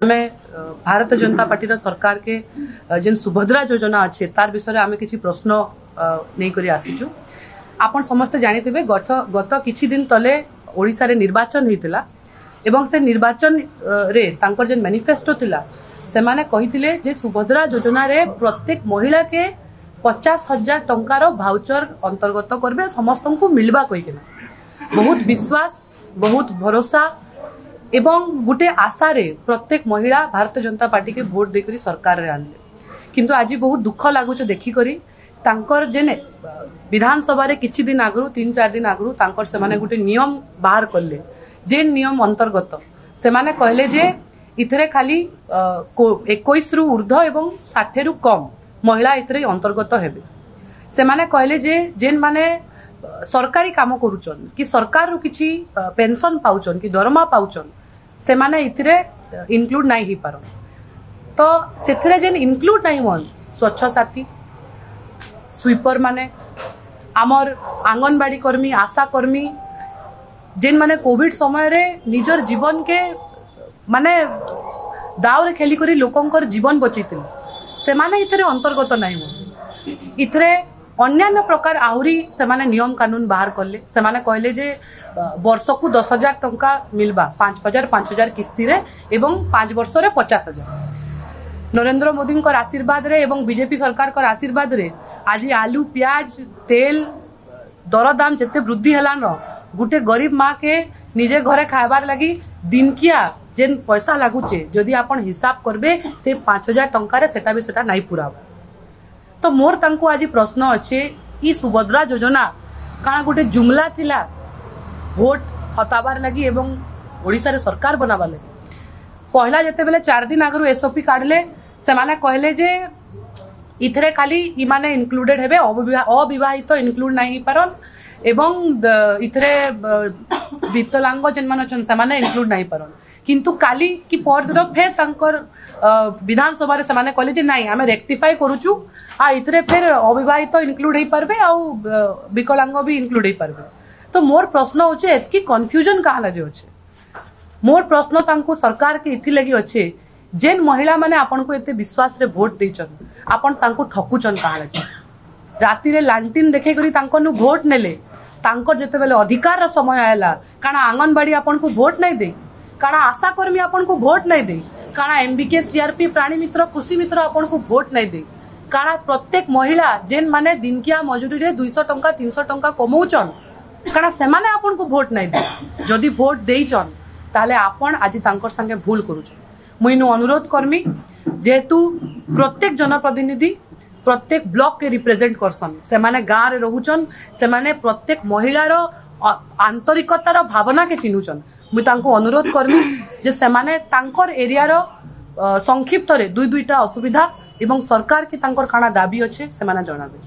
आमे भारत जनता पार्टी सरकार के जेन सुभद्रा योजना अच्छे तार विषय आमे किसी प्रश्न नहीं करी आसीचु। आपण समस्त जानिथिबे गत किछि दिन तले ओडिसा रे निर्वाचन हेतिला एवं से निर्वाचन रे तांकर जेन मैनिफेस्टो थिला से माने कहिथिले जे सुभद्रा योजना रे प्रत्येक महिला के 50,000 टंकार भाउचर अंतर्गत करबे समस्त को मिलबा कहिकिना बहुत विश्वास बहुत भरोसा एवं गोटे आशा रे प्रत्येक महिला भारतीय जनता पार्टी के वोट देकरी सरकार रे आनले किंतु आज बहुत दुख लागुच देखी करी तांकर जेने विधानसभा रे किछि दिन आगरु 3-4 दिन आगरु तांकर से माने गोटे नियम बाहर करले जे नियम अंतर्गत से माने कहले जे इथरे खाली 21 रु ऊर्ध्व एवं 60 रु कम महिला इथरे अंतर्गत हेबे। से माने कहले जे जेन माने सरकारी काम करूचन कि सरकार रु किछि पेंशन पाउचन कि दरमा पाउचन से माने इथरे इंक्लूड नहीं ही पारो तो सेथरे जेन इंक्लूड नहीं होन स्वच्छ साथी स्वीपर माने आमर आंगनबाड़ी कर्मी आशा कर्मी जेन माने कोविड समय रे निजर जीवन के माने दाव रे खेली करी लोकंकर जीवन बचैतिल से माने इथरे अंतर्गत नहीं हो इथरे अन्य प्रकार आहुरी से माने नियम कानून बाहर करले से माने कहले जे वर्ष को 10,000 टंका मिलबा 5,000 किस्ती रे एवं 5 वर्ष रे 50,000 नरेंद्र मोदी को आशीर्वाद रे एवं बीजेपी सरकार को आशीर्वाद रे आज आलू प्याज तेल दरदाम जिते वृद्धि हेलान गोटे गरीब माँ के निजे घरे खाइबार लगी दिनकिया जेन पैसा लागुचे जदि आपण हिसाब करबे से 5,000 टंका सेटा भी सेटा नहीं पुराब तो मोर तांको आज प्रश्न अच्छे ई सुभद्रा योजना काना गोटे जुमला थिला वोट हताबार लगी एवं ओडिसा रे सरकार बनाबार लगी पहला जेते बेले 4 दिन आगरु एसओपी काढले से माने कहले जे इथरे खाली इ माने इंक्लूडेड हेबे अविवाहित इंक्लूड नहीं पारन एवं इथरे विकलांग जेन मान छन से माने इंक्लूड नहीं पारन किंतु काली कि पर दिन फेर तांकर विधानसभा रे से माने कहले जे नहीं आमे रेक्टिफाई करूचु आ इथरे फेर अविवाहित इंक्लूड हे परबे आ विकलांग भी इंक्लूड हे परबे तो मोर प्रश्न होचे एतकी कंफ्यूजन काहला जे होचे मोर प्रश्न तांको सरकार के इथि लगी अच्छे जेन महिला माने आपन को एते विश्वास रे वोट देचन आपन तांको ठकुचन काहला जे राती रे लांटिन देखे करी तांको नु वोट नेले तांकर जेते बेले अधिकार रो समय आयला काना आंगनबाड़ी आपन को वोट नहीं दे काना आशा कर्मी आपन को वोट नहीं दे काना एमबीके सीआरपी प्राणी मित्र कृषि मित्र आपन को वोट नहीं दे काना प्रत्येक महिला जेन माने दिनकिया मजूरी रे 200 टंका 300 टंका कमौचन काना से माने आपन को वोट नहीं दे जदि वोट देइचन ताले आपन आज तांकर संगे भूल करूचन मुइनु अनुरोध करमी जेहेतु प्रत्येक जनप्रतिनिधि प्रत्येक ब्लॉक के रिप्रेजेंट करसन से माने गाँव रे रहुचन से माने प्रत्येक महिलार आंतरिकतार भावना के चिन्हुचन मुई तांको अनुरोध करमी जे से माने तांकर एरियार संक्षिप्त रे दुईटा असुविधा एवं सरकार की तांकर काना दाबी अच्छे से माने जणाबे।